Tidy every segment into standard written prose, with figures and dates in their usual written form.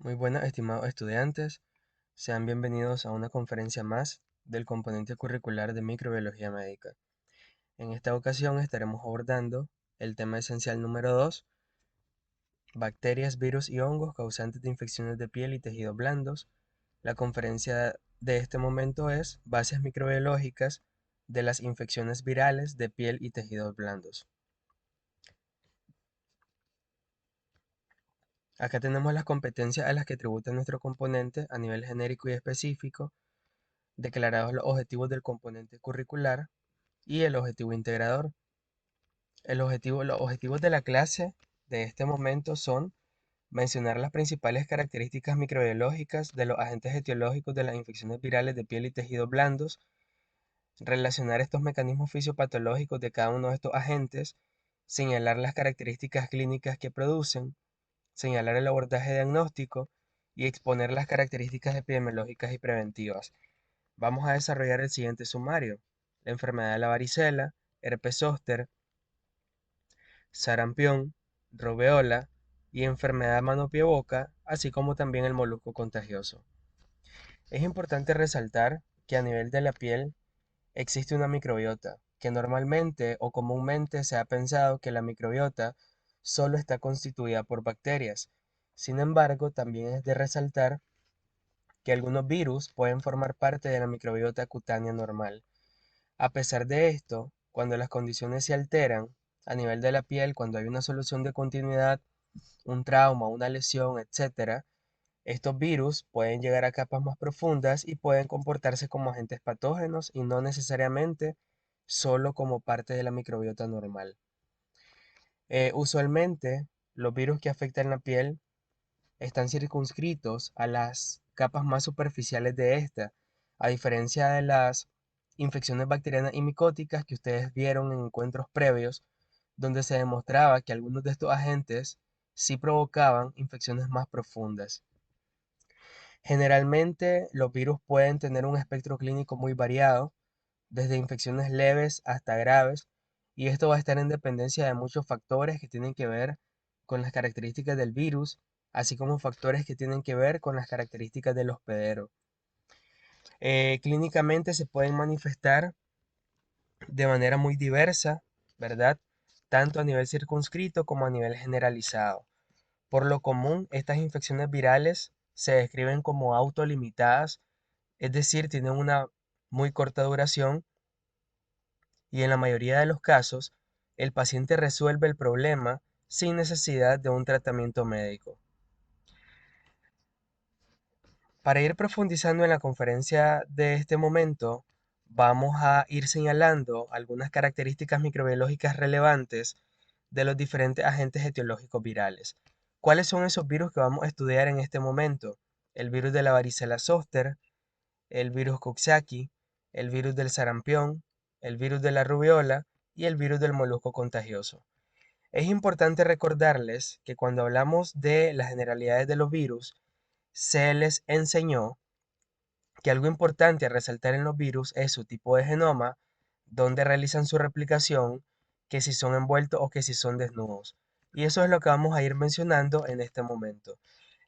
Muy buenas, estimados estudiantes. Sean bienvenidos a una conferencia más del componente curricular de microbiología médica. En esta ocasión estaremos abordando el tema esencial número 2, bacterias, virus y hongos causantes de infecciones de piel y tejidos blandos. La conferencia de este momento es bases microbiológicas de las infecciones virales de piel y tejidos blandos. Acá tenemos las competencias a las que tributa nuestro componente a nivel genérico y específico, declarados los objetivos del componente curricular y el objetivo integrador. Los objetivos de la clase de este momento son mencionar las principales características microbiológicas de los agentes etiológicos de las infecciones virales de piel y tejidos blandos, relacionar estos mecanismos fisiopatológicos de cada uno de estos agentes, señalar las características clínicas que producen, señalar el abordaje diagnóstico y exponer las características epidemiológicas y preventivas. Vamos a desarrollar el siguiente sumario: la enfermedad de la varicela, herpes zóster, sarampión, rubeola y enfermedad de mano-pie-boca, así como también el molusco contagioso. Es importante resaltar que a nivel de la piel existe una microbiota, que normalmente o comúnmente se ha pensado que la microbiota solo está constituida por bacterias. Sin embargo, también es de resaltar que algunos virus pueden formar parte de la microbiota cutánea normal. A pesar de esto, cuando las condiciones se alteran a nivel de la piel, cuando hay una solución de continuidad, un trauma, una lesión, etcétera, estos virus pueden llegar a capas más profundas y pueden comportarse como agentes patógenos y no necesariamente solo como parte de la microbiota normal. Usualmente, los virus que afectan la piel están circunscritos a las capas más superficiales de esta, a diferencia de las infecciones bacterianas y micóticas que ustedes vieron en encuentros previos, donde se demostraba que algunos de estos agentes sí provocaban infecciones más profundas. Generalmente, los virus pueden tener un espectro clínico muy variado, desde infecciones leves hasta graves, y esto va a estar en dependencia de muchos factores que tienen que ver con las características del virus, así como factores que tienen que ver con las características del hospedero. Clínicamente se pueden manifestar de manera muy diversa, ¿verdad? Tanto a nivel circunscrito como a nivel generalizado. Por lo común, estas infecciones virales se describen como autolimitadas, es decir, tienen una muy corta duración y en la mayoría de los casos, el paciente resuelve el problema sin necesidad de un tratamiento médico. Para ir profundizando en la conferencia de este momento, vamos a ir señalando algunas características microbiológicas relevantes de los diferentes agentes etiológicos virales. ¿Cuáles son esos virus que vamos a estudiar en este momento? El virus de la varicela zoster, el virus Coxsackie, el virus del sarampión, el virus de la rubiola y el virus del molusco contagioso. Es importante recordarles que cuando hablamos de las generalidades de los virus, se les enseñó que algo importante a resaltar en los virus es su tipo de genoma, dónde realizan su replicación, que si son envueltos o que si son desnudos. Y eso es lo que vamos a ir mencionando en este momento.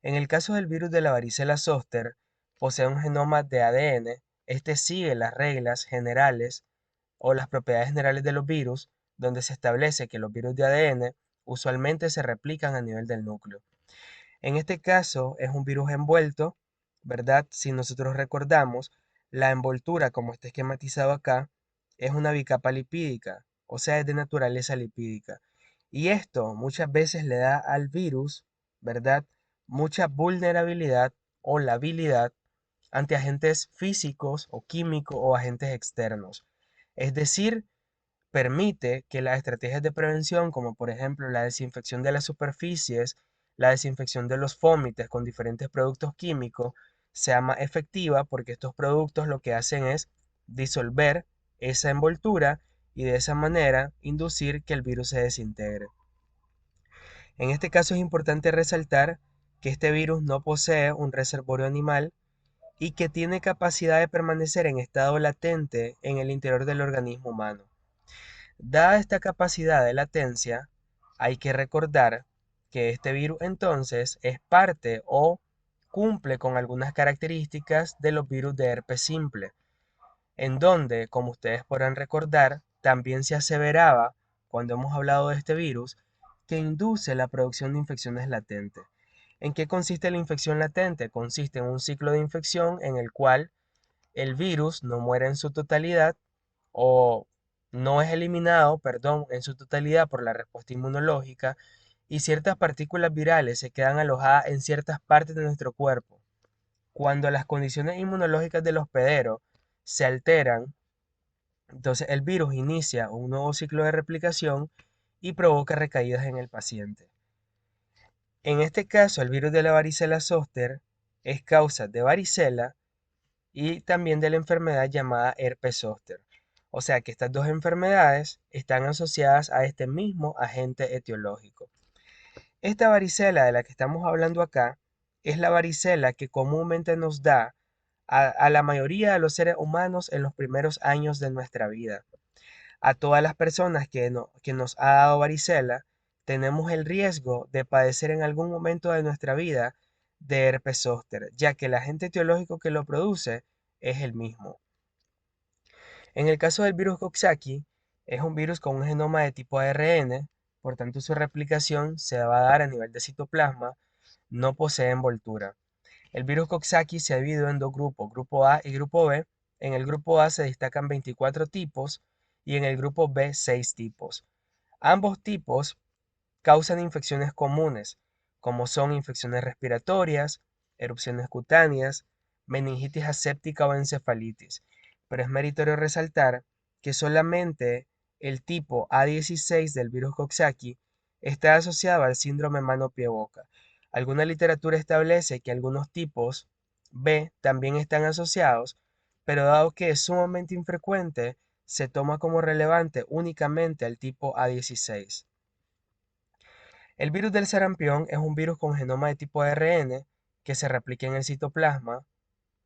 En el caso del virus de la varicela zoster, posee un genoma de ADN. Este sigue las reglas generales o las propiedades generales de los virus, donde se establece que los virus de ADN usualmente se replican a nivel del núcleo. En este caso es un virus envuelto, ¿verdad? Si nosotros recordamos, la envoltura, como está esquematizado acá, es una bicapa lipídica, o sea, es de naturaleza lipídica. Y esto muchas veces le da al virus, ¿verdad? Mucha vulnerabilidad o labilidad ante agentes físicos o químicos o agentes externos. Es decir, permite que las estrategias de prevención, como por ejemplo la desinfección de las superficies, la desinfección de los fómites con diferentes productos químicos, sea más efectiva porque estos productos lo que hacen es disolver esa envoltura y de esa manera inducir que el virus se desintegre. En este caso es importante resaltar que este virus no posee un reservorio animal y que tiene capacidad de permanecer en estado latente en el interior del organismo humano. Dada esta capacidad de latencia, hay que recordar que este virus entonces es parte o cumple con algunas características de los virus de herpes simple, en donde, como ustedes podrán recordar, también se aseveraba, cuando hemos hablado de este virus, que induce la producción de infecciones latentes. ¿En qué consiste la infección latente? Consiste en un ciclo de infección en el cual el virus no muere en su totalidad o no es eliminado, perdón, en su totalidad por la respuesta inmunológica y ciertas partículas virales se quedan alojadas en ciertas partes de nuestro cuerpo. Cuando las condiciones inmunológicas del hospedero se alteran, entonces el virus inicia un nuevo ciclo de replicación y provoca recaídas en el paciente. En este caso, el virus de la varicela zoster es causa de varicela y también de la enfermedad llamada herpes zóster. O sea que estas dos enfermedades están asociadas a este mismo agente etiológico. Esta varicela de la que estamos hablando acá es la varicela que comúnmente nos da a la mayoría de los seres humanos en los primeros años de nuestra vida. A todas las personas que nos ha dado varicela, tenemos el riesgo de padecer en algún momento de nuestra vida de herpes zóster, ya que el agente etiológico que lo produce es el mismo. En el caso del virus Coxsackie, es un virus con un genoma de tipo ARN, por tanto su replicación se va a dar a nivel de citoplasma, no posee envoltura. El virus Coxsackie se ha dividido en dos grupos, grupo A y grupo B. En el grupo A se destacan 24 tipos y en el grupo B 6 tipos. Ambos tipos causan infecciones comunes, como son infecciones respiratorias, erupciones cutáneas, meningitis aséptica o encefalitis. Pero es meritorio resaltar que solamente el tipo A16 del virus Coxsackie está asociado al síndrome mano-pie-boca. Alguna literatura establece que algunos tipos B también están asociados, pero dado que es sumamente infrecuente, se toma como relevante únicamente al tipo A16. El virus del sarampión es un virus con genoma de tipo ARN que se replica en el citoplasma,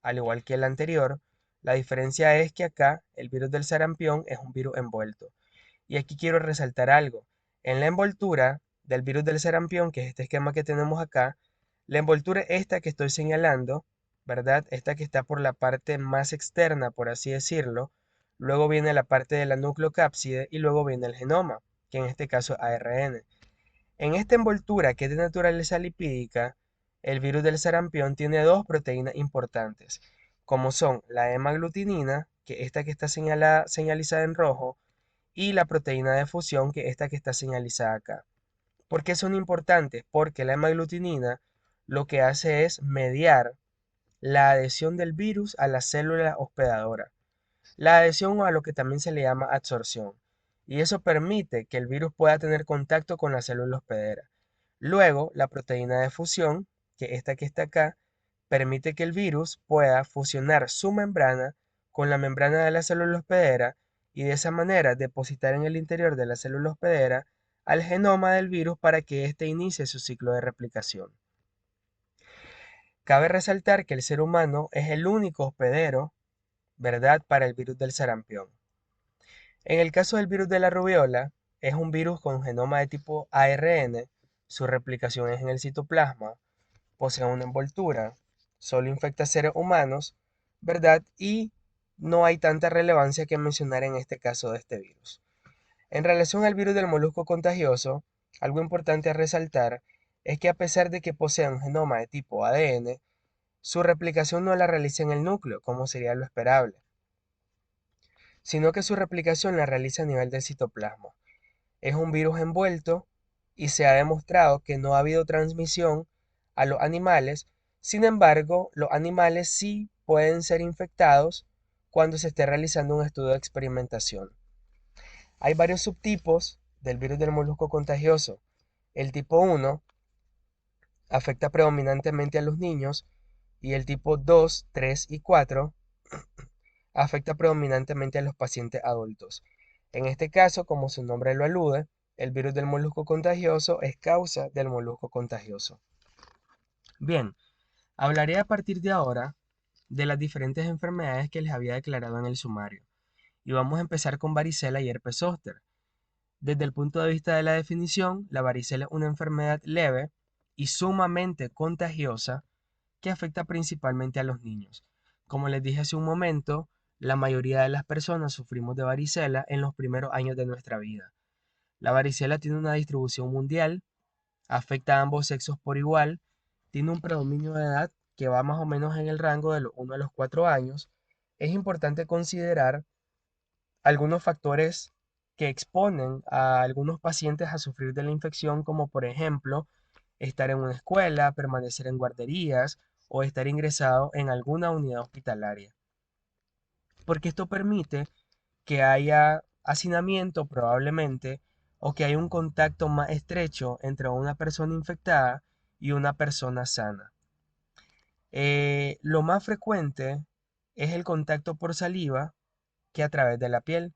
al igual que el anterior. La diferencia es que acá el virus del sarampión es un virus envuelto. Y aquí quiero resaltar algo. En la envoltura del virus del sarampión, que es este esquema que tenemos acá, la envoltura es esta que estoy señalando, ¿verdad? Esta que está por la parte más externa, por así decirlo. Luego viene la parte de la nucleocápside y luego viene el genoma, que en este caso es ARN. En esta envoltura, que es de naturaleza lipídica, el virus del sarampión tiene dos proteínas importantes, como son la hemaglutinina, que es esta que está señalizada en rojo, y la proteína de fusión, que es esta que está señalizada acá. ¿Por qué son importantes? Porque la hemaglutinina lo que hace es mediar la adhesión del virus a la célula hospedadora. La adhesión a lo que también se le llama absorción. Y eso permite que el virus pueda tener contacto con la célula hospedera. Luego, la proteína de fusión, que esta que está acá, permite que el virus pueda fusionar su membrana con la membrana de la célula hospedera y de esa manera depositar en el interior de la célula hospedera al genoma del virus para que éste inicie su ciclo de replicación. Cabe resaltar que el ser humano es el único hospedero, ¿verdad?, para el virus del sarampión. En el caso del virus de la rubiola, es un virus con genoma de tipo ARN, su replicación es en el citoplasma, posee una envoltura, solo infecta seres humanos, ¿verdad? Y no hay tanta relevancia que mencionar en este caso de este virus. En relación al virus del molusco contagioso, algo importante a resaltar es que a pesar de que posee un genoma de tipo ADN, su replicación no la realiza en el núcleo, como sería lo esperable, sino que su replicación la realiza a nivel del citoplasma. Es un virus envuelto y se ha demostrado que no ha habido transmisión a los animales. Sin embargo, los animales sí pueden ser infectados cuando se esté realizando un estudio de experimentación. Hay varios subtipos del virus del molusco contagioso. El tipo 1 afecta predominantemente a los niños y el tipo 2, 3 y 4 afecta predominantemente a los pacientes adultos. En este caso, como su nombre lo alude, el virus del molusco contagioso es causa del molusco contagioso. Bien, hablaré a partir de ahora de las diferentes enfermedades que les había declarado en el sumario. Y vamos a empezar con varicela y herpes zóster. Desde el punto de vista de la definición, la varicela es una enfermedad leve y sumamente contagiosa que afecta principalmente a los niños. Como les dije hace un momento, la mayoría de las personas sufrimos de varicela en los primeros años de nuestra vida. La varicela tiene una distribución mundial, afecta a ambos sexos por igual, tiene un predominio de edad que va más o menos en el rango de los 1 a los 4 años. Es importante considerar algunos factores que exponen a algunos pacientes a sufrir de la infección, como por ejemplo estar en una escuela, permanecer en guarderías o estar ingresado en alguna unidad hospitalaria. Porque esto permite que haya hacinamiento probablemente o que haya un contacto más estrecho entre una persona infectada y una persona sana. Lo más frecuente es el contacto por saliva que a través de la piel.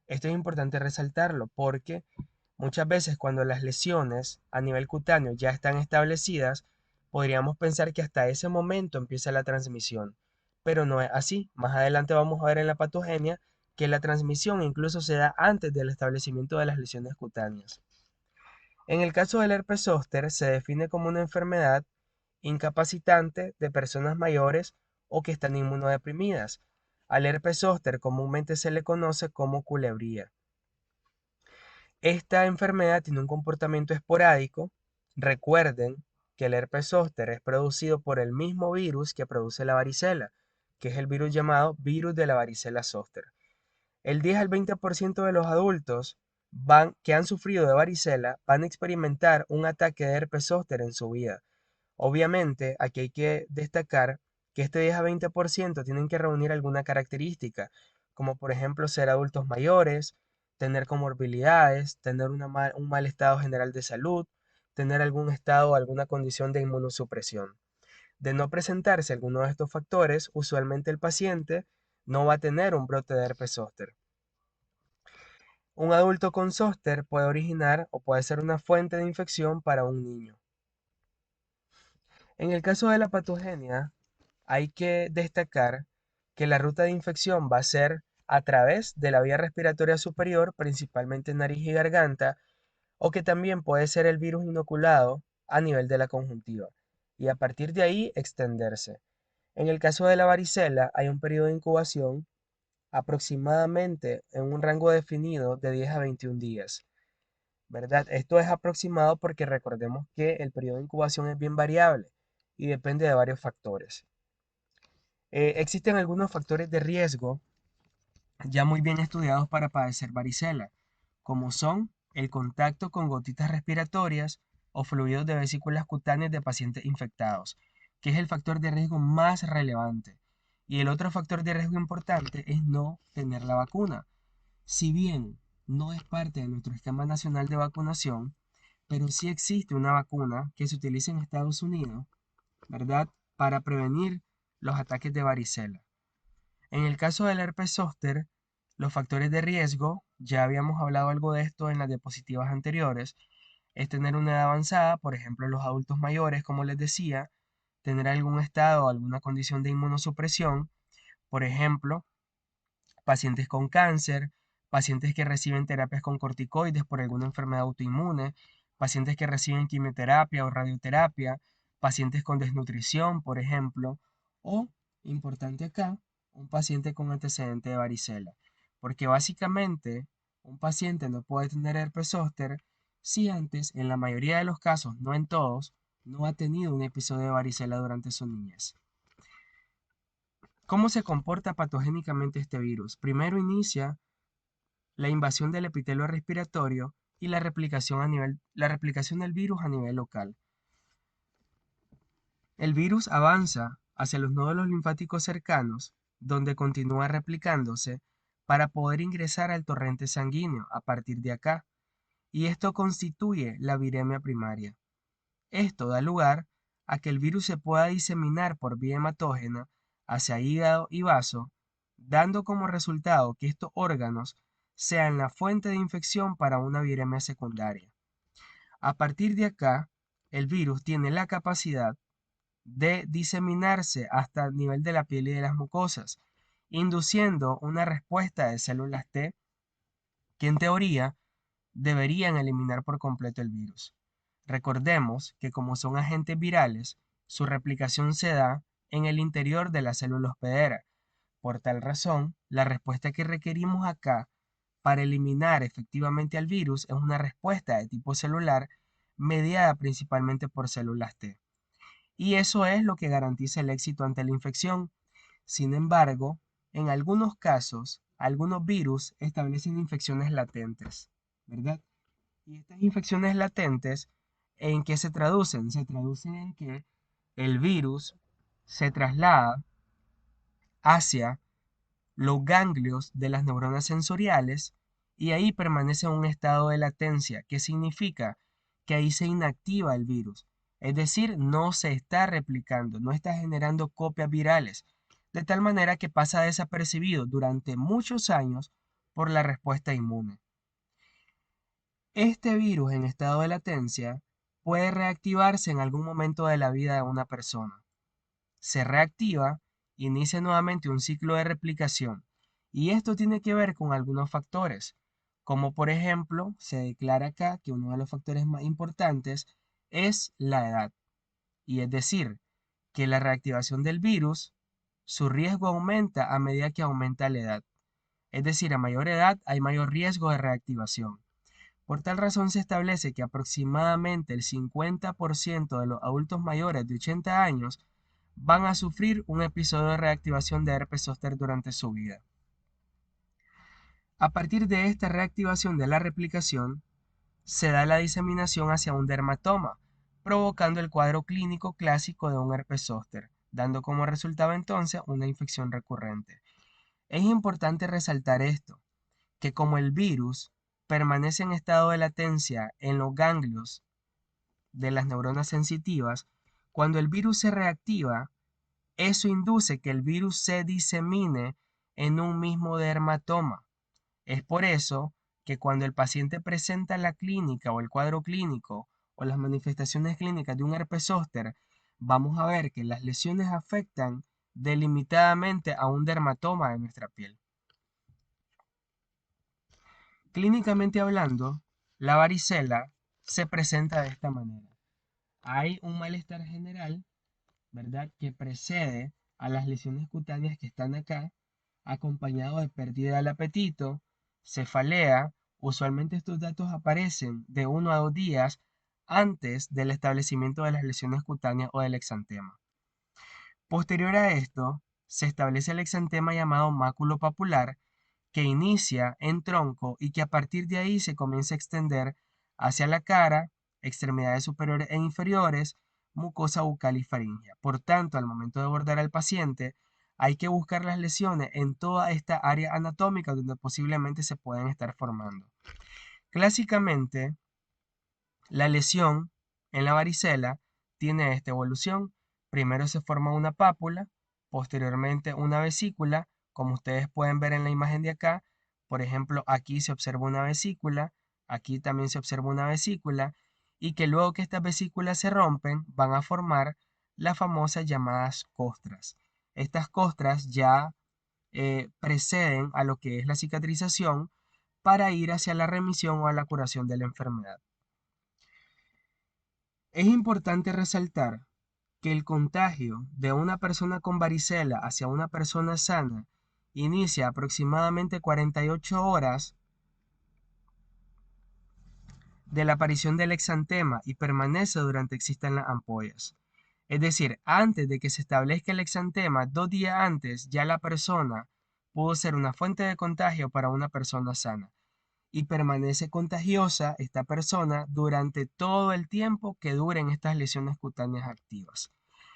Esto es importante resaltarlo porque muchas veces cuando las lesiones a nivel cutáneo ya están establecidas, podríamos pensar que hasta ese momento empieza la transmisión, pero no es así. Más adelante vamos a ver en la patogenia que la transmisión incluso se da antes del establecimiento de las lesiones cutáneas. En el caso del herpes zóster se define como una enfermedad incapacitante de personas mayores o que están inmunodeprimidas. Al herpes zóster comúnmente se le conoce como culebría. Esta enfermedad tiene un comportamiento esporádico. Recuerden que el herpes zóster es producido por el mismo virus que produce la varicela, que es el virus llamado virus de la varicela zóster. El 10 al 20% de los adultos que han sufrido de varicela van a experimentar un ataque de herpes zóster en su vida. Obviamente, aquí hay que destacar que este 10 a 20% tienen que reunir alguna característica, como por ejemplo ser adultos mayores, tener comorbilidades, tener un mal estado general de salud, tener algún estado o alguna condición de inmunosupresión. De no presentarse alguno de estos factores, usualmente el paciente no va a tener un brote de herpes zóster. Un adulto con zóster puede originar o puede ser una fuente de infección para un niño. En el caso de la patogenia, hay que destacar que la ruta de infección va a ser a través de la vía respiratoria superior, principalmente nariz y garganta, o que también puede ser el virus inoculado a nivel de la conjuntiva, y a partir de ahí extenderse. En el caso de la varicela, hay un periodo de incubación aproximadamente en un rango definido de 10 a 21 días, ¿verdad? Esto es aproximado porque recordemos que el periodo de incubación es bien variable y depende de varios factores. Existen algunos factores de riesgo ya muy bien estudiados para padecer varicela, como son el contacto con gotitas respiratorias o fluidos de vesículas cutáneas de pacientes infectados, que es el factor de riesgo más relevante. Y el otro factor de riesgo importante es no tener la vacuna. Si bien no es parte de nuestro esquema nacional de vacunación, pero sí existe una vacuna que se utiliza en Estados Unidos, ¿verdad? Para prevenir los ataques de varicela. En el caso del herpes zóster, los factores de riesgo, ya habíamos hablado algo de esto en las diapositivas anteriores, es tener una edad avanzada, por ejemplo, los adultos mayores, como les decía, tener algún estado o alguna condición de inmunosupresión, por ejemplo, pacientes con cáncer, pacientes que reciben terapias con corticoides por alguna enfermedad autoinmune, pacientes que reciben quimioterapia o radioterapia, pacientes con desnutrición, por ejemplo, o, importante acá, un paciente con antecedente de varicela. Porque básicamente un paciente no puede tener herpes zóster si antes, en la mayoría de los casos, no en todos, no ha tenido un episodio de varicela durante su niñez. ¿Cómo se comporta patogénicamente este virus? Primero inicia la invasión del epitelio respiratorio y la replicación del virus a nivel local. El virus avanza hacia los nódulos linfáticos cercanos, donde continúa replicándose para poder ingresar al torrente sanguíneo a partir de acá, y esto constituye la viremia primaria. Esto da lugar a que el virus se pueda diseminar por vía hematógena hacia hígado y vaso, dando como resultado que estos órganos sean la fuente de infección para una viremia secundaria. A partir de acá, el virus tiene la capacidad de diseminarse hasta el nivel de la piel y de las mucosas, induciendo una respuesta de células T que en teoría deberían eliminar por completo el virus. Recordemos que como son agentes virales, su replicación se da en el interior de la célula hospedera. Por tal razón, la respuesta que requerimos acá para eliminar efectivamente al virus es una respuesta de tipo celular mediada principalmente por células T. Y eso es lo que garantiza el éxito ante la infección. Sin embargo, en algunos casos, algunos virus establecen infecciones latentes, ¿verdad? Y estas infecciones latentes, ¿en qué se traducen? Se traducen en que el virus se traslada hacia los ganglios de las neuronas sensoriales y ahí permanece en un estado de latencia, que significa que ahí se inactiva el virus. Es decir, no se está replicando, no está generando copias virales, de tal manera que pasa desapercibido durante muchos años por la respuesta inmune. Este virus en estado de latencia puede reactivarse en algún momento de la vida de una persona. Se reactiva, inicia nuevamente un ciclo de replicación. Y esto tiene que ver con algunos factores, como por ejemplo, se declara acá que uno de los factores más importantes es la edad. Y es decir, que la reactivación del virus, su riesgo aumenta a medida que aumenta la edad. Es decir, a mayor edad hay mayor riesgo de reactivación. Por tal razón se establece que aproximadamente el 50% de los adultos mayores de 80 años van a sufrir un episodio de reactivación de herpes zóster durante su vida. A partir de esta reactivación de la replicación, se da la diseminación hacia un dermatoma, provocando el cuadro clínico clásico de un herpes zóster, dando como resultado entonces una infección recurrente. Es importante resaltar esto, que como el virus permanece en estado de latencia en los ganglios de las neuronas sensitivas, cuando el virus se reactiva, eso induce que el virus se disemine en un mismo dermatoma. Es por eso que cuando el paciente presenta la clínica o el cuadro clínico o las manifestaciones clínicas de un herpes zóster, vamos a ver que las lesiones afectan delimitadamente a un dermatoma de nuestra piel. Clínicamente hablando, la varicela se presenta de esta manera. Hay un malestar general, ¿verdad?, que precede a las lesiones cutáneas que están acá, acompañado de pérdida del apetito, cefalea. Usualmente estos datos aparecen de 1 a 2 días antes del establecimiento de las lesiones cutáneas o del exantema. Posterior a esto, se establece el exantema llamado máculo papular, que inicia en tronco y que a partir de ahí se comienza a extender hacia la cara, extremidades superiores e inferiores, mucosa bucal y faríngea. Por tanto, al momento de abordar al paciente, hay que buscar las lesiones en toda esta área anatómica donde posiblemente se pueden estar formando. Clásicamente, la lesión en la varicela tiene esta evolución. Primero se forma una pápula, posteriormente una vesícula, como ustedes pueden ver en la imagen de acá. Por ejemplo, aquí se observa una vesícula, aquí también se observa una vesícula, y que luego que estas vesículas se rompen, van a formar las famosas llamadas costras. Estas costras ya preceden a lo que es la cicatrización para ir hacia la remisión o a la curación de la enfermedad. Es importante resaltar que el contagio de una persona con varicela hacia una persona sana inicia aproximadamente 48 horas de la aparición del exantema y permanece durante existan las ampollas. Es decir, antes de que se establezca el exantema, 2 días antes, ya la persona pudo ser una fuente de contagio para una persona sana y permanece contagiosa esta persona durante todo el tiempo que duren estas lesiones cutáneas activas.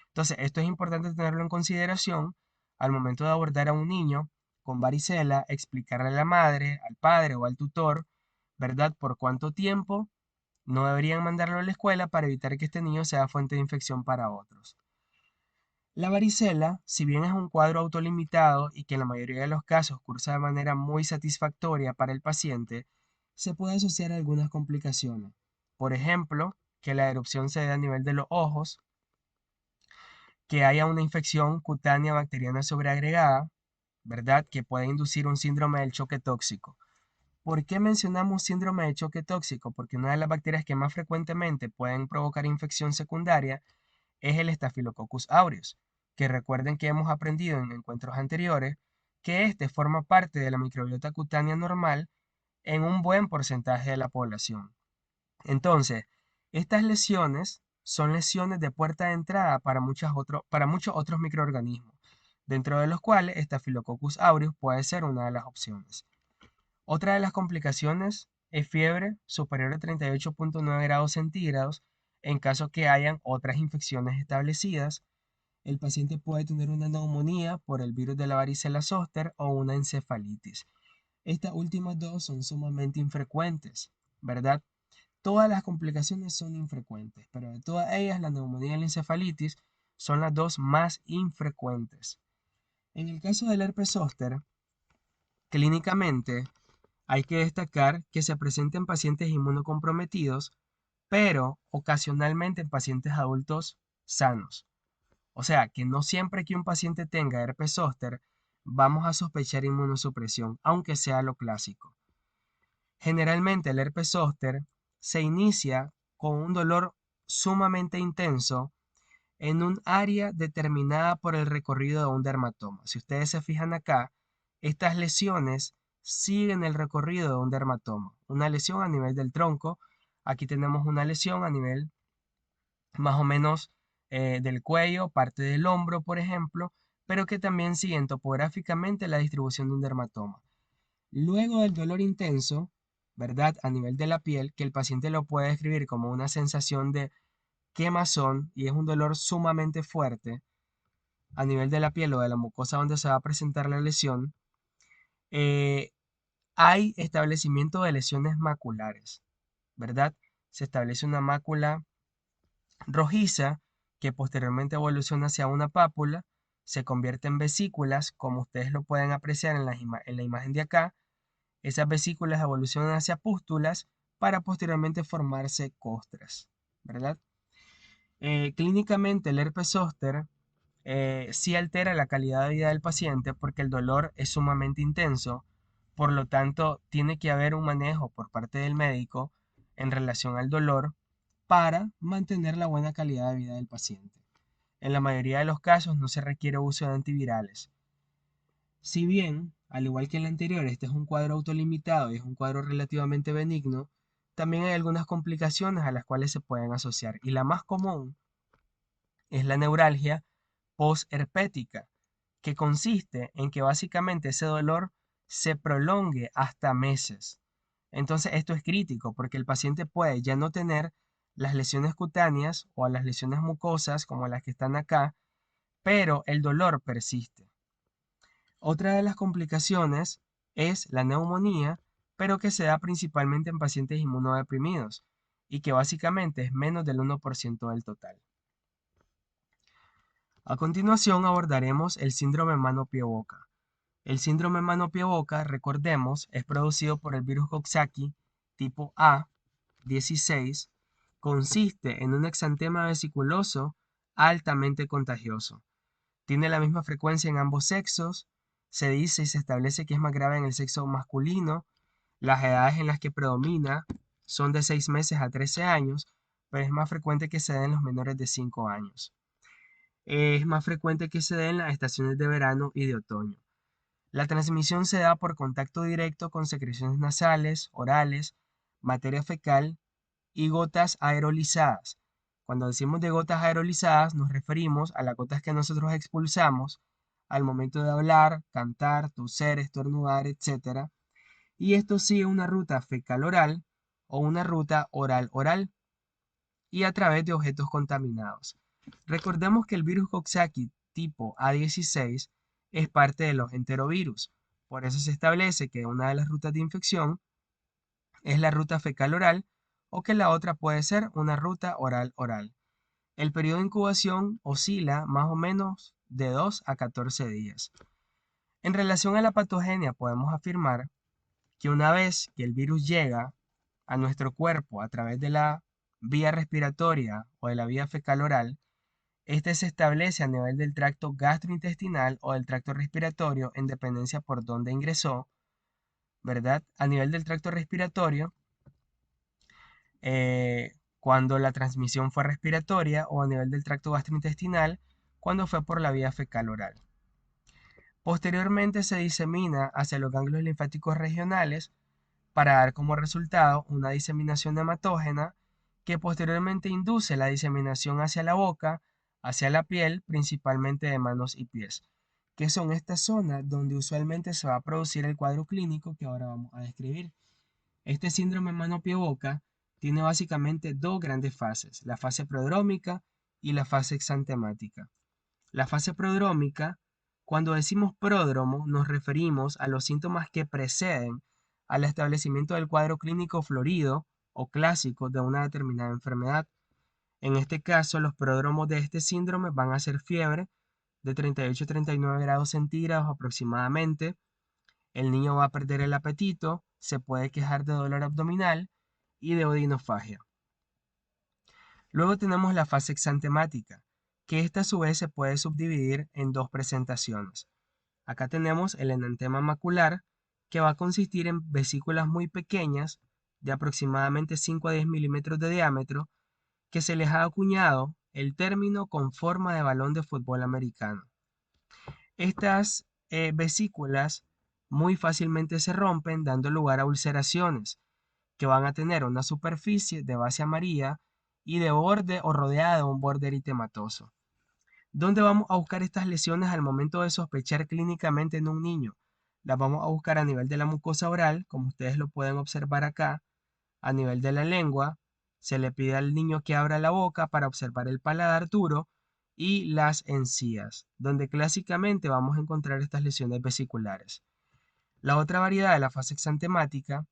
Entonces, esto es importante tenerlo en consideración al momento de abordar a un niño con varicela, explicarle a la madre, al padre o al tutor, ¿verdad?, por cuánto tiempo no deberían mandarlo a la escuela para evitar que este niño sea fuente de infección para otros. La varicela, si bien es un cuadro autolimitado y que en la mayoría de los casos cursa de manera muy satisfactoria para el paciente, se puede asociar a algunas complicaciones. Por ejemplo, que la erupción se dé a nivel de los ojos, que haya una infección cutánea bacteriana sobreagregada, ¿verdad?, que puede inducir un síndrome del choque tóxico. ¿Por qué mencionamos síndrome de choque tóxico? Porque una de las bacterias que más frecuentemente pueden provocar infección secundaria es el Staphylococcus aureus, que recuerden que hemos aprendido en encuentros anteriores que este forma parte de la microbiota cutánea normal en un buen porcentaje de la población. Entonces, estas lesiones son lesiones de puerta de entrada para muchos otros microorganismos, dentro de los cuales Staphylococcus aureus puede ser una de las opciones. Otra de las complicaciones es fiebre superior a 38,9 grados centígrados en caso que hayan otras infecciones establecidas. El paciente puede tener una neumonía por el virus de la varicela zóster o una encefalitis. Estas últimas dos son sumamente infrecuentes, ¿verdad? Todas las complicaciones son infrecuentes, pero de todas ellas la neumonía y la encefalitis son las dos más infrecuentes. En el caso del herpes zóster, clínicamente hay que destacar que se presenta en pacientes inmunocomprometidos, pero ocasionalmente en pacientes adultos sanos. O sea, que no siempre que un paciente tenga herpes zóster vamos a sospechar inmunosupresión, aunque sea lo clásico. Generalmente el herpes zóster se inicia con un dolor sumamente intenso en un área determinada por el recorrido de un dermatoma. Si ustedes se fijan acá, estas lesiones siguen el recorrido de un dermatoma. Una lesión a nivel del tronco, aquí tenemos una lesión a nivel más o menos del cuello, parte del hombro, por ejemplo, pero que también siguen topográficamente la distribución de un dermatoma. Luego del dolor intenso, ¿verdad? A nivel de la piel, que el paciente lo puede describir como una sensación de quemazón y es un dolor sumamente fuerte a nivel de la piel o de la mucosa donde se va a presentar la lesión, eh, hay establecimiento de lesiones maculares, ¿verdad? Se establece una mácula rojiza que posteriormente evoluciona hacia una pápula, se convierte en vesículas, como ustedes lo pueden apreciar en la imagen de acá. Esas vesículas evolucionan hacia pústulas para posteriormente formarse costras, ¿verdad? Clínicamente el herpes zóster sí altera la calidad de vida del paciente porque el dolor es sumamente intenso, por lo tanto tiene que haber un manejo por parte del médico en relación al dolor para mantener la buena calidad de vida del paciente. En la mayoría de los casos no se requiere uso de antivirales. Si bien, al igual que el anterior, este es un cuadro autolimitado y es un cuadro relativamente benigno, también hay algunas complicaciones a las cuales se pueden asociar y la más común es la neuralgia posherpética, que consiste en que básicamente ese dolor se prolongue hasta meses. Entonces esto es crítico porque el paciente puede ya no tener las lesiones cutáneas o las lesiones mucosas como las que están acá, pero el dolor persiste. Otra de las complicaciones es la neumonía, pero que se da principalmente en pacientes inmunodeprimidos y que básicamente es menos del 1% del total. A continuación abordaremos el síndrome mano-pie-boca. El síndrome mano-pie-boca, recordemos, es producido por el virus Coxsackie tipo A16. Consiste en un exantema vesiculoso altamente contagioso. Tiene la misma frecuencia en ambos sexos. Se dice y se establece que es más grave en el sexo masculino. Las edades en las que predomina son de 6 meses a 13 años, pero es más frecuente que se den en los menores de 5 años. Es más frecuente que se den en las estaciones de verano y de otoño. La transmisión se da por contacto directo con secreciones nasales, orales, materia fecal y gotas aerolizadas. Cuando decimos de gotas aerolizadas nos referimos a las gotas que nosotros expulsamos al momento de hablar, cantar, toser, estornudar, etc. Y esto sigue una ruta fecal-oral o una ruta oral-oral y a través de objetos contaminados. Recordemos que el virus Coxsackie tipo A16 es parte de los enterovirus. Por eso se establece que una de las rutas de infección es la ruta fecal-oral o que la otra puede ser una ruta oral-oral. El periodo de incubación oscila más o menos de 2 a 14 días. En relación a la patogenia, podemos afirmar que una vez que el virus llega a nuestro cuerpo a través de la vía respiratoria o de la vía fecal-oral, este se establece a nivel del tracto gastrointestinal o del tracto respiratorio en dependencia por dónde ingresó, ¿verdad? A nivel del tracto respiratorio, cuando la transmisión fue respiratoria, o a nivel del tracto gastrointestinal, cuando fue por la vía fecal oral. Posteriormente se disemina hacia los ganglios linfáticos regionales para dar como resultado una diseminación hematógena que posteriormente induce la diseminación hacia la boca, hacia la piel, principalmente de manos y pies, que son estas zonas donde usualmente se va a producir el cuadro clínico que ahora vamos a describir. Este síndrome mano-pie-boca tiene básicamente dos grandes fases, la fase prodrómica y la fase exantemática. La fase prodrómica, cuando decimos pródromo, nos referimos a los síntomas que preceden al establecimiento del cuadro clínico florido o clásico de una determinada enfermedad. En este caso, los pródromos de este síndrome van a ser fiebre de 38 a 39 grados centígrados aproximadamente. El niño va a perder el apetito, se puede quejar de dolor abdominal y de odinofagia. Luego tenemos la fase exantemática, que esta a su vez se puede subdividir en dos presentaciones. Acá tenemos el enantema macular, que va a consistir en vesículas muy pequeñas, de aproximadamente 5 a 10 milímetros de diámetro, que se les ha acuñado el término con forma de balón de fútbol americano. Estas vesículas muy fácilmente se rompen, dando lugar a ulceraciones, que van a tener una superficie de base amarilla y de borde o rodeada de un borde eritematoso. ¿Dónde vamos a buscar estas lesiones al momento de sospechar clínicamente en un niño? Las vamos a buscar a nivel de la mucosa oral, como ustedes lo pueden observar acá, a nivel de la lengua. Se le pide al niño que abra la boca para observar el paladar duro y las encías, donde clásicamente vamos a encontrar estas lesiones vesiculares. La otra variedad de la fase exantemática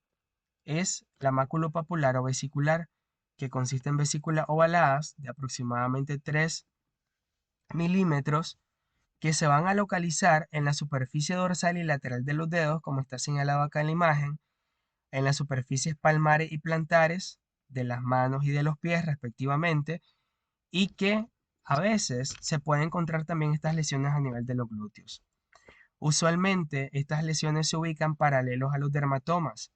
es la maculopapular o vesicular, que consiste en vesículas ovaladas de aproximadamente 3 milímetros que se van a localizar en la superficie dorsal y lateral de los dedos, como está señalado acá en la imagen, en las superficies palmares y plantares de las manos y de los pies respectivamente, y que a veces se pueden encontrar también estas lesiones a nivel de los glúteos. Usualmente estas lesiones se ubican paralelos a los dermatomas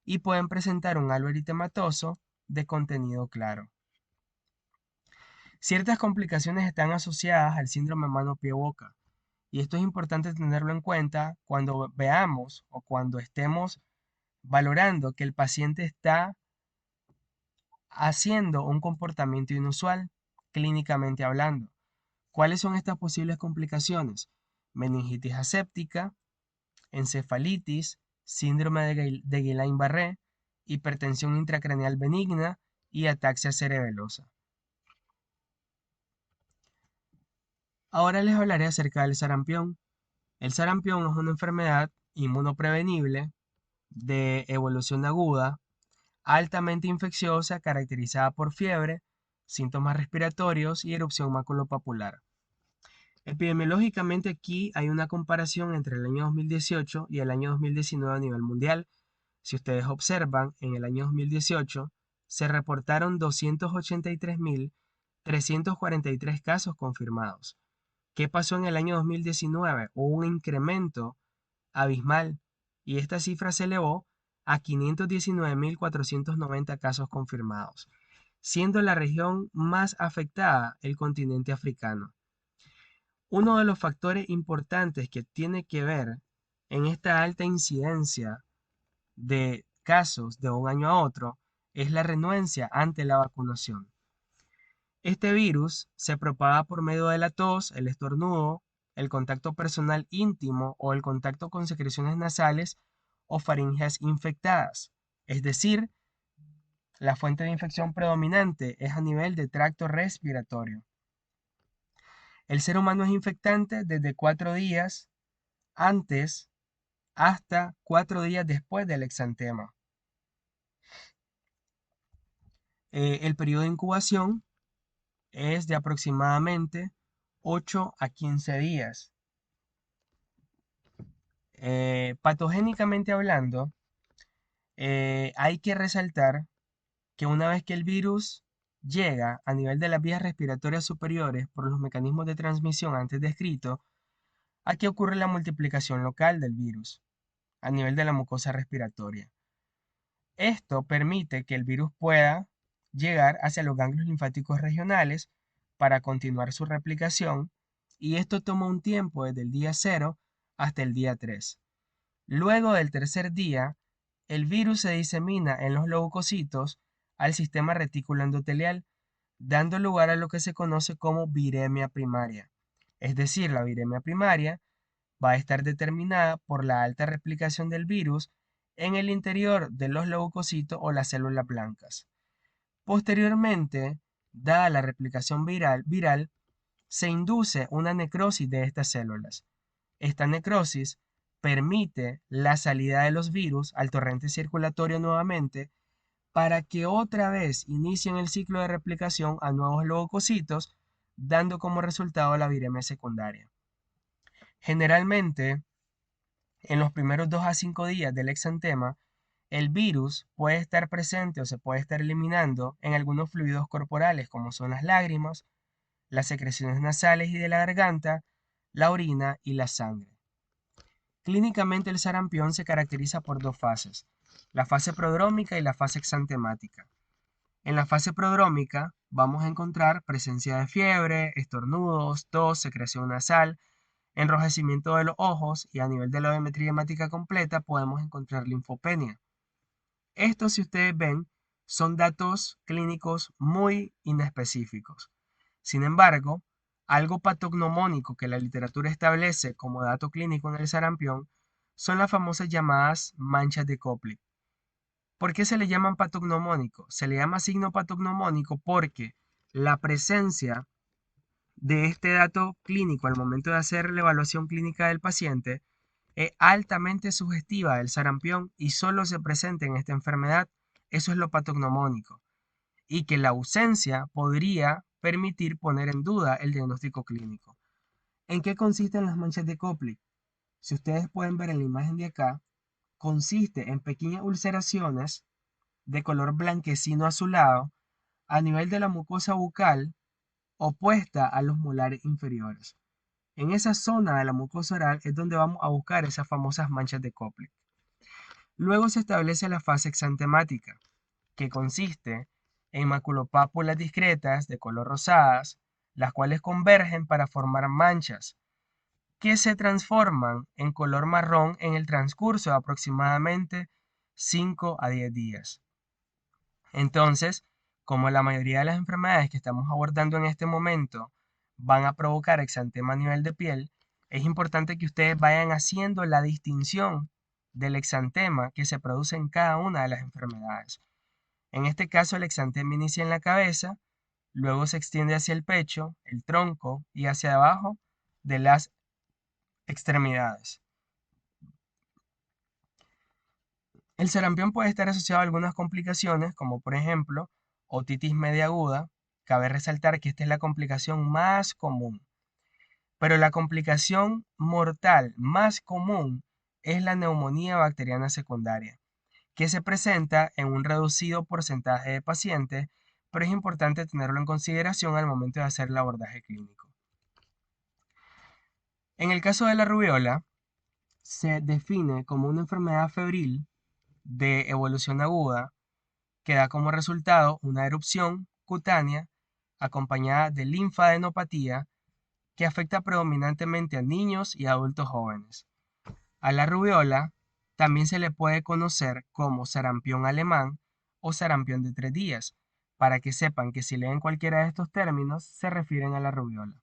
y pueden presentar un halo eritematoso de contenido claro. Ciertas complicaciones están asociadas al síndrome mano-pie-boca, y esto es importante tenerlo en cuenta cuando veamos o cuando estemos valorando que el paciente está haciendo un comportamiento inusual, clínicamente hablando. ¿Cuáles son estas posibles complicaciones? Meningitis aséptica, encefalitis, síndrome de Guillain-Barré, hipertensión intracraneal benigna y ataxia cerebelosa. Ahora les hablaré acerca del sarampión. El sarampión es una enfermedad inmunoprevenible de evolución aguda, altamente infecciosa, caracterizada por fiebre, síntomas respiratorios y erupción maculopapular. Epidemiológicamente aquí hay una comparación entre el año 2018 y el año 2019 a nivel mundial. Si ustedes observan, en el año 2018 se reportaron 283.343 casos confirmados. ¿Qué pasó en el año 2019? Hubo un incremento abismal y esta cifra se elevó a 519.490 casos confirmados, siendo la región más afectada el continente africano. Uno de los factores importantes que tiene que ver en esta alta incidencia de casos de un año a otro es la renuencia ante la vacunación. Este virus se propaga por medio de la tos, el estornudo, el contacto personal íntimo o el contacto con secreciones nasales o faringeas infectadas. Es decir, la fuente de infección predominante es a nivel de tracto respiratorio. El ser humano es infectante desde 4 días antes hasta 4 días después del exantema. El periodo de incubación es de aproximadamente 8 a 15 días. Patogénicamente hablando, hay que resaltar que una vez que el virus llega a nivel de las vías respiratorias superiores por los mecanismos de transmisión antes descritos, aquí ocurre la multiplicación local del virus a nivel de la mucosa respiratoria. Esto permite que el virus pueda llegar hacia los ganglios linfáticos regionales para continuar su replicación, y esto toma un tiempo desde el día 0 hasta el día 3. Luego del tercer día, el virus se disemina en los leucocitos al sistema retículo endotelial, dando lugar a lo que se conoce como viremia primaria. Es decir, la viremia primaria va a estar determinada por la alta replicación del virus en el interior de los leucocitos o las células blancas. Posteriormente, dada la replicación viral, se induce una necrosis de estas células. Esta necrosis permite la salida de los virus al torrente circulatorio nuevamente para que otra vez inicien el ciclo de replicación a nuevos leucocitos, dando como resultado la viremia secundaria. Generalmente, en los primeros 2 a 5 días del exantema, el virus puede estar presente o se puede estar eliminando en algunos fluidos corporales, como son las lágrimas, las secreciones nasales y de la garganta, la orina y la sangre. Clínicamente el sarampión se caracteriza por dos fases, la fase prodrómica y la fase exantemática. En la fase prodrómica vamos a encontrar presencia de fiebre, estornudos, tos, secreción nasal, enrojecimiento de los ojos, y a nivel de la biometría hemática completa podemos encontrar linfopenia. Estos, si ustedes ven, son datos clínicos muy inespecíficos. Sin embargo, algo patognomónico que la literatura establece como dato clínico en el sarampión son las famosas llamadas manchas de Koplik. ¿Por qué se le llaman patognomónico? Se le llama signo patognomónico porque la presencia de este dato clínico al momento de hacer la evaluación clínica del paciente es altamente sugestiva del sarampión y solo se presenta en esta enfermedad. Eso es lo patognomónico. Y que la ausencia podría permitir poner en duda el diagnóstico clínico. ¿En qué consisten las manchas de Koplik? Si ustedes pueden ver en la imagen de acá, consiste en pequeñas ulceraciones de color blanquecino azulado a nivel de la mucosa bucal opuesta a los molares inferiores. En esa zona de la mucosa oral es donde vamos a buscar esas famosas manchas de Koplik. Luego se establece la fase exantemática, que consiste en maculopápulas discretas de color rosadas, las cuales convergen para formar manchas, que se transforman en color marrón en el transcurso de aproximadamente 5 a 10 días. Entonces, como la mayoría de las enfermedades que estamos abordando en este momento van a provocar exantema a nivel de piel, es importante que ustedes vayan haciendo la distinción del exantema que se produce en cada una de las enfermedades. En este caso, el exantema inicia en la cabeza, luego se extiende hacia el pecho, el tronco y hacia abajo de las extremidades. El sarampión puede estar asociado a algunas complicaciones, como por ejemplo otitis media aguda. Cabe resaltar que esta es la complicación más común, pero la complicación mortal más común es la neumonía bacteriana secundaria, que se presenta en un reducido porcentaje de pacientes, pero es importante tenerlo en consideración al momento de hacer el abordaje clínico. En el caso de la rubiola, se define como una enfermedad febril de evolución aguda que da como resultado una erupción cutánea acompañada de linfadenopatía que afecta predominantemente a niños y adultos jóvenes. A la rubiola también se le puede conocer como sarampión alemán o sarampión de 3 días, para que sepan que si leen cualquiera de estos términos se refieren a la rubiola.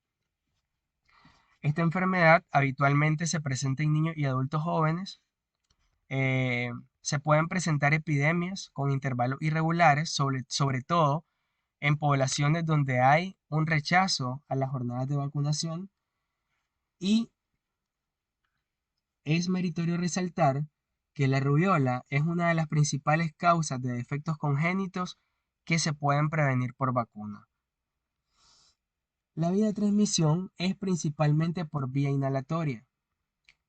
Esta enfermedad habitualmente se presenta en niños y adultos jóvenes. Se pueden presentar epidemias con intervalos irregulares, sobre todo en poblaciones donde hay un rechazo a las jornadas de vacunación, y es meritorio resaltar que la rubiola es una de las principales causas de defectos congénitos que se pueden prevenir por vacuna. La vía de transmisión es principalmente por vía inhalatoria.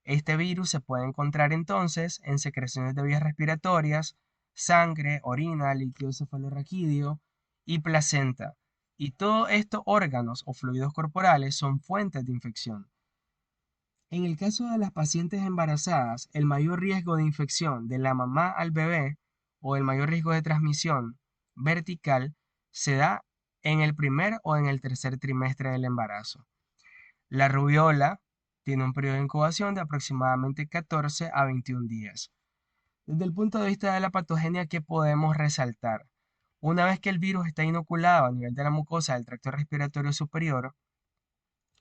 Este virus se puede encontrar entonces en secreciones de vías respiratorias, sangre, orina, líquido cefalorraquídeo y placenta. Y todos estos órganos o fluidos corporales son fuentes de infección. En el caso de las pacientes embarazadas, el mayor riesgo de infección de la mamá al bebé o el mayor riesgo de transmisión vertical Se da en el primer o en el tercer trimestre del embarazo. La rubiola tiene un periodo de incubación de aproximadamente 14 a 21 días. Desde el punto de vista de la patogenia, ¿qué podemos resaltar? Una vez que el virus está inoculado a nivel de la mucosa del tracto respiratorio superior,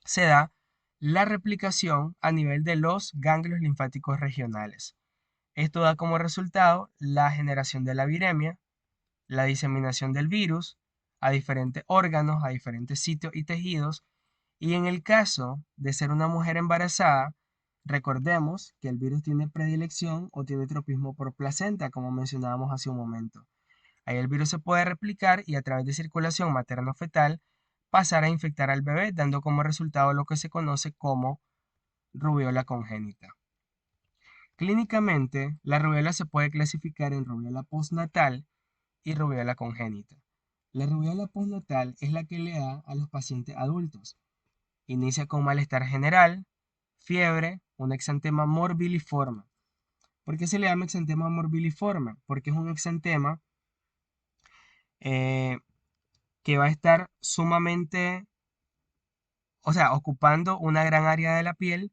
se da la replicación a nivel de los ganglios linfáticos regionales. Esto da como resultado la generación de la viremia, la diseminación del virus a diferentes órganos, a diferentes sitios y tejidos. Y en el caso de ser una mujer embarazada, recordemos que el virus tiene predilección o tiene tropismo por placenta, como mencionábamos hace un momento. Ahí el virus se puede replicar y a través de circulación materno-fetal pasar a infectar al bebé, dando como resultado lo que se conoce como rubiola congénita. Clínicamente, la rubiola se puede clasificar en rubiola postnatal y rubiola congénita. La rubiola postnatal es la que le da a los pacientes adultos. Inicia con malestar general, fiebre, un exantema morbiliforme. ¿Por qué se le llama exantema morbiliforme? Porque es un exantema eh, que va a estar sumamente, o sea, ocupando una gran área de la piel,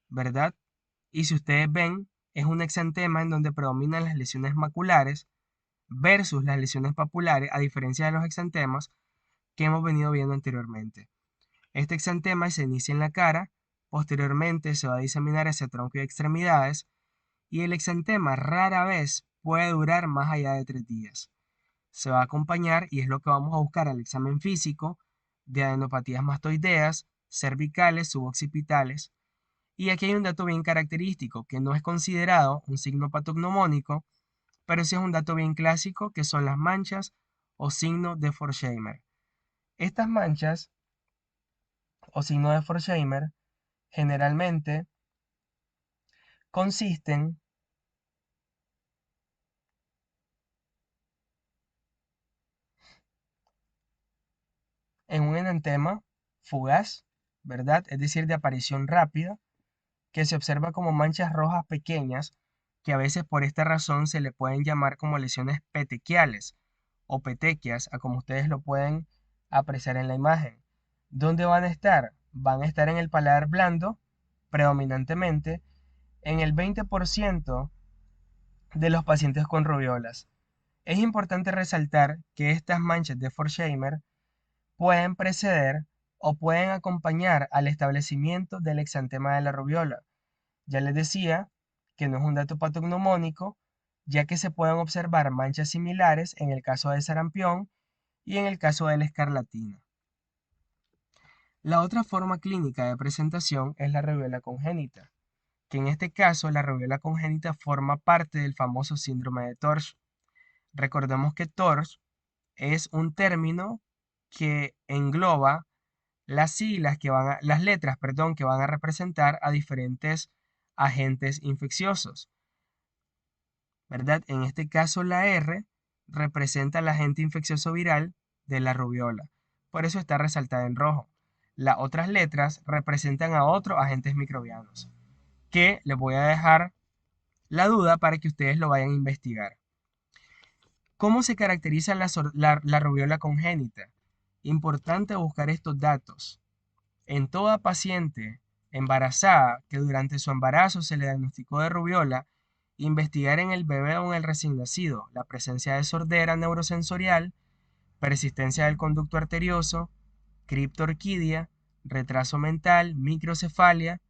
¿verdad? Y si ustedes ven, es un exantema en donde predominan las lesiones maculares versus las lesiones papulares, a diferencia de los exantemas que hemos venido viendo anteriormente. Este exantema se inicia en la cara, posteriormente se va a diseminar hacia tronco y extremidades, y el exantema rara vez puede durar más allá de 3 días. Se va a acompañar, y es lo que vamos a buscar al examen físico, de adenopatías mastoideas, cervicales, suboccipitales. Y aquí hay un dato bien característico, que no es considerado un signo patognomónico, pero sí es un dato bien clásico, que son las manchas o signo de Forchheimer. Estas manchas o signo de Forchheimer generalmente consisten en un enantema fugaz, ¿verdad? Es decir, de aparición rápida, que se observa como manchas rojas pequeñas, que a veces por esta razón se le pueden llamar como lesiones petequiales o petequias, a como ustedes lo pueden apreciar en la imagen. ¿Dónde van a estar? Van a estar en el paladar blando, predominantemente, en el 20% de los pacientes con rubiolas. Es importante resaltar que estas manchas de Forchheimer pueden preceder o pueden acompañar al establecimiento del exantema de la rubiola. Ya les decía que no es un dato patognomónico, ya que se pueden observar manchas similares en el caso del sarampión y en el caso de la escarlatina. La otra forma clínica de presentación es la rubiola congénita, que en este caso la rubiola congénita forma parte del famoso síndrome de Torch. Recordemos que Torch es un término que engloba las siglas que las letras, perdón, que van a representar a diferentes agentes infecciosos, ¿verdad? En este caso la R representa el agente infeccioso viral de la rubiola, por eso está resaltada en rojo. Las otras letras representan a otros agentes microbianos, que les voy a dejar la duda para que ustedes lo vayan a investigar. ¿Cómo se caracteriza la rubiola congénita? Importante buscar estos datos. En toda paciente embarazada que durante su embarazo se le diagnosticó de rubiola, investigar en el bebé o en el recién nacido la presencia de sordera neurosensorial, persistencia del conducto arterioso, criptorquidia, retraso mental, microcefalia,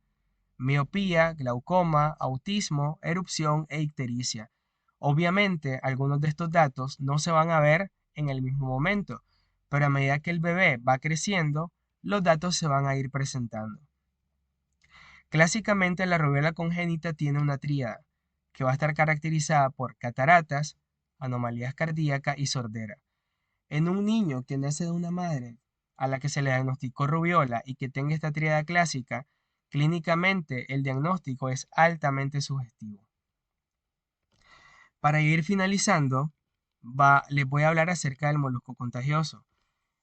miopía, glaucoma, autismo, erupción e ictericia. Obviamente, algunos de estos datos no se van a ver en el mismo momento, pero a medida que el bebé va creciendo, los datos se van a ir presentando. Clásicamente, la rubiola congénita tiene una tríada, que va a estar caracterizada por cataratas, anomalías cardíacas y sordera. En un niño que nace de una madre a la que se le diagnosticó rubiola y que tenga esta tríada clásica, clínicamente el diagnóstico es altamente sugestivo. Para ir finalizando, les voy a hablar acerca del molusco contagioso.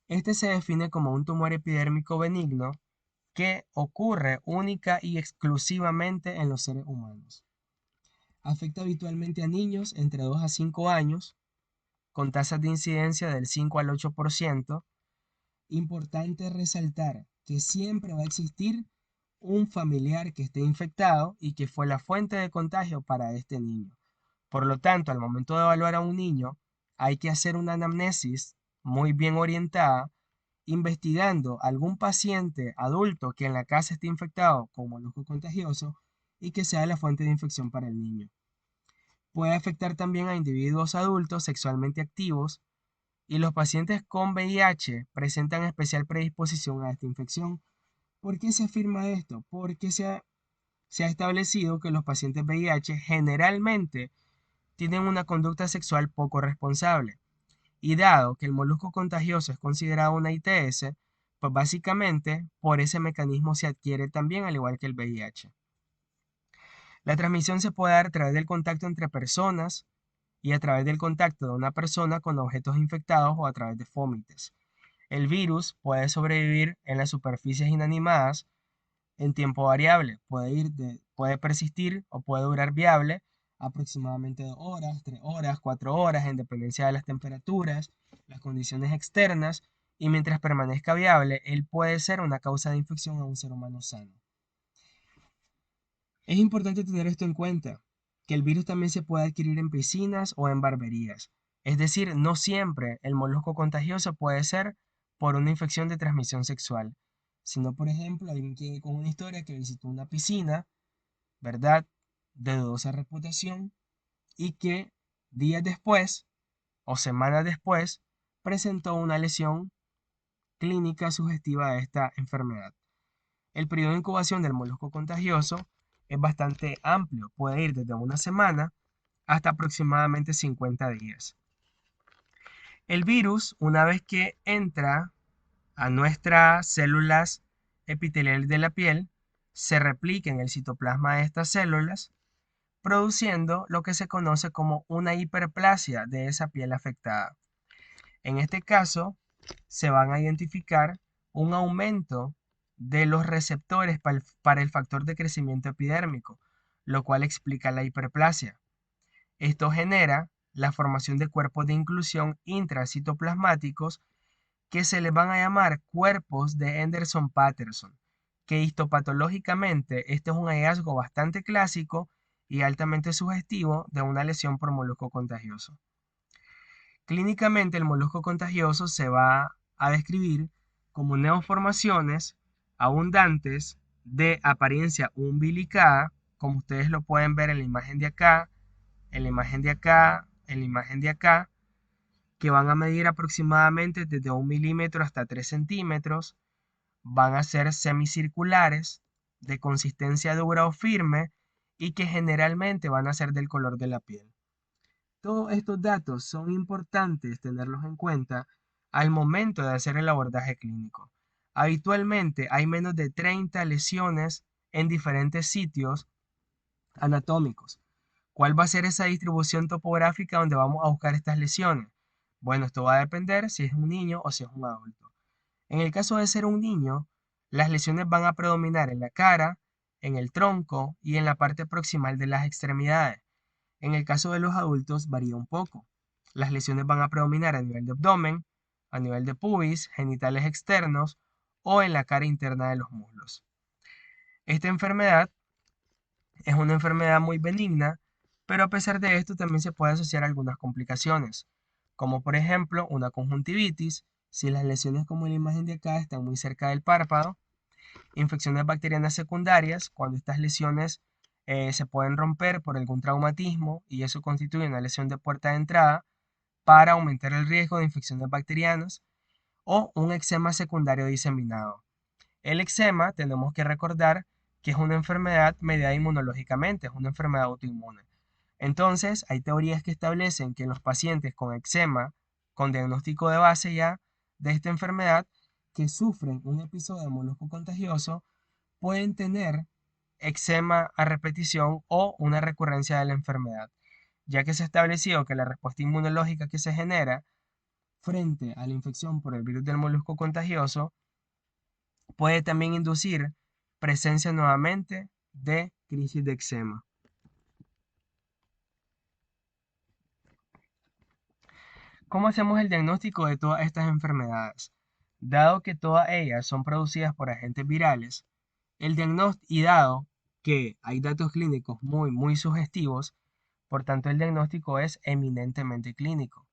Este se define como un tumor epidérmico benigno que ocurre única y exclusivamente en los seres humanos. Afecta habitualmente a niños entre 2 a 5 años con tasas de incidencia del 5 al 8%. Importante resaltar que siempre va a existir un familiar que esté infectado y que fue la fuente de contagio para este niño. Por lo tanto, al momento de evaluar a un niño, hay que hacer una anamnesis muy bien orientada, investigando algún paciente adulto que en la casa esté infectado con molusco contagioso y que sea la fuente de infección para el niño. Puede afectar también a individuos adultos sexualmente activos y los pacientes con VIH presentan especial predisposición a esta infección. ¿Por qué se afirma esto? Porque se ha establecido que los pacientes VIH generalmente tienen una conducta sexual poco responsable. Y dado que el molusco contagioso es considerado una ITS, pues básicamente por ese mecanismo se adquiere también al igual que el VIH. La transmisión se puede dar a través del contacto entre personas y a través del contacto de una persona con objetos infectados o a través de fomites. El virus puede sobrevivir en las superficies inanimadas en tiempo variable, puede persistir o puede durar viable aproximadamente 2 horas, 3 horas, 4 horas, en dependencia de las temperaturas, las condiciones externas, y mientras permanezca viable, él puede ser una causa de infección a un ser humano sano. Es importante tener esto en cuenta, que el virus también se puede adquirir en piscinas o en barberías. Es decir, no siempre el molusco contagioso puede ser por una infección de transmisión sexual, sino por ejemplo alguien que con una historia que visitó una piscina, ¿verdad? De dudosa reputación y que días después o semanas después presentó una lesión clínica sugestiva de esta enfermedad. El periodo de incubación del molusco contagioso es bastante amplio, puede ir desde una semana hasta aproximadamente 50 días. El virus, una vez que entra a nuestras células epiteliales de la piel, se replica en el citoplasma de estas células, produciendo lo que se conoce como una hiperplasia de esa piel afectada. En este caso, se van a identificar un aumento de los receptores para el factor de crecimiento epidérmico, lo cual explica la hiperplasia. Esto genera la formación de cuerpos de inclusión intracitoplasmáticos que se les van a llamar cuerpos de Henderson-Patterson, que histopatológicamente este es un hallazgo bastante clásico y altamente sugestivo de una lesión por molusco contagioso. Clínicamente, el molusco contagioso se va a describir como neoformaciones abundantes de apariencia umbilicada, como ustedes lo pueden ver en la imagen de acá, en la imagen de acá, en la imagen de acá, que van a medir aproximadamente desde 1 milímetro hasta 3 centímetros, van a ser semicirculares, de consistencia dura o firme y que generalmente van a ser del color de la piel. Todos estos datos son importantes tenerlos en cuenta al momento de hacer el abordaje clínico. Habitualmente hay menos de 30 lesiones en diferentes sitios anatómicos. ¿Cuál va a ser esa distribución topográfica donde vamos a buscar estas lesiones? Bueno, esto va a depender si es un niño o si es un adulto. En el caso de ser un niño, las lesiones van a predominar en la cara, en el tronco y en la parte proximal de las extremidades. En el caso de los adultos varía un poco. Las lesiones van a predominar a nivel de abdomen, a nivel de pubis, genitales externos o en la cara interna de los muslos. Esta enfermedad es una enfermedad muy benigna, pero a pesar de esto también se puede asociar a algunas complicaciones, como por ejemplo una conjuntivitis, si las lesiones como en la imagen de acá están muy cerca del párpado, infecciones bacterianas secundarias, cuando estas lesiones se pueden romper por algún traumatismo y eso constituye una lesión de puerta de entrada para aumentar el riesgo de infecciones bacterianas, o un eczema secundario diseminado. El eczema tenemos que recordar que es una enfermedad mediada inmunológicamente, es una enfermedad autoinmune. Entonces, hay teorías que establecen que en los pacientes con eczema, con diagnóstico de base ya de esta enfermedad, que sufren un episodio de molusco contagioso, pueden tener eczema a repetición o una recurrencia de la enfermedad, ya que se ha establecido que la respuesta inmunológica que se genera frente a la infección por el virus del molusco contagioso puede también inducir presencia nuevamente de crisis de eczema. ¿Cómo hacemos el diagnóstico de todas estas enfermedades? Dado que todas ellas son producidas por agentes virales, el diagnóstico y dado que hay datos clínicos muy sugestivos, por tanto el diagnóstico es eminentemente clínico.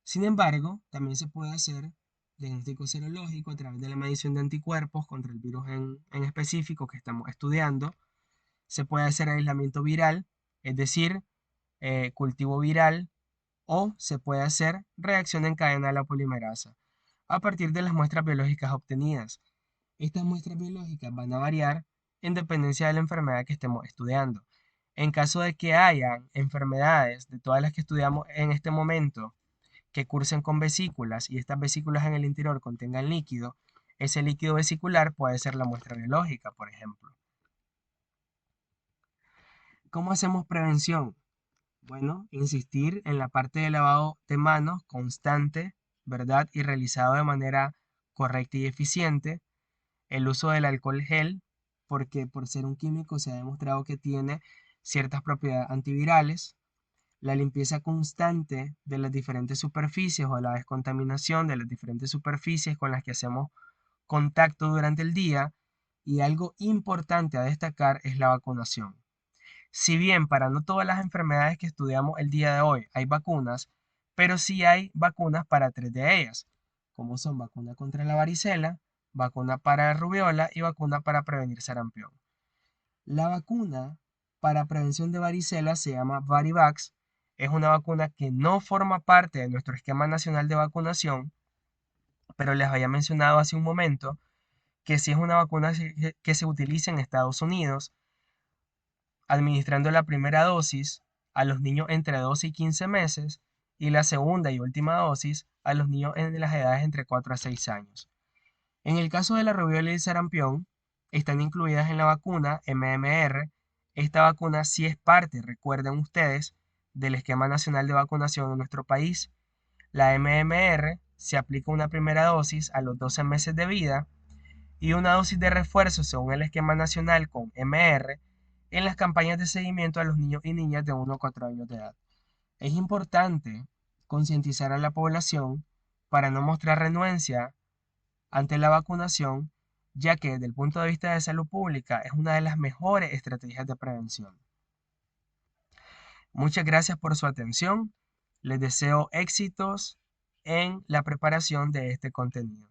Sin embargo, también se puede hacer diagnóstico serológico a través de la medición de anticuerpos contra el virus en específico que estamos estudiando. Se puede hacer aislamiento viral, es decir, cultivo viral, o se puede hacer reacción en cadena de la polimerasa a partir de las muestras biológicas obtenidas. Estas muestras biológicas van a variar en dependencia de la enfermedad que estemos estudiando. En caso de que hayan enfermedades de todas las que estudiamos en este momento que cursen con vesículas y estas vesículas en el interior contengan líquido, ese líquido vesicular puede ser la muestra biológica, por ejemplo. ¿Cómo hacemos prevención? Bueno, insistir en la parte de lavado de manos constante, ¿verdad? Y realizado de manera correcta y eficiente. El uso del alcohol gel, porque por ser un químico se ha demostrado que tiene ciertas propiedades antivirales. La limpieza constante de las diferentes superficies o la descontaminación de las diferentes superficies con las que hacemos contacto durante el día. Y algo importante a destacar es la vacunación. Si bien para no todas las enfermedades que estudiamos el día de hoy hay vacunas, pero sí hay vacunas para tres de ellas, como son vacuna contra la varicela, vacuna para la rubiola y vacuna para prevenir sarampión. La vacuna para prevención de varicela se llama Varivax. Es una vacuna que no forma parte de nuestro esquema nacional de vacunación, pero les había mencionado hace un momento que sí es una vacuna que se utiliza en Estados Unidos, administrando la primera dosis a los niños entre 12 y 15 meses y la segunda y última dosis a los niños en las edades entre 4 a 6 años. En el caso de la rubiola y el sarampión, están incluidas en la vacuna MMR. Esta vacuna sí es parte, recuerden ustedes, del esquema nacional de vacunación en nuestro país. La MMR se aplica una primera dosis a los 12 meses de vida y una dosis de refuerzo según el esquema nacional con MR en las campañas de seguimiento a los niños y niñas de 1 a 4 años de edad. Es importante concientizar a la población para no mostrar renuencia ante la vacunación, ya que desde el punto de vista de salud pública es una de las mejores estrategias de prevención. Muchas gracias por su atención. Les deseo éxitos en la preparación de este contenido.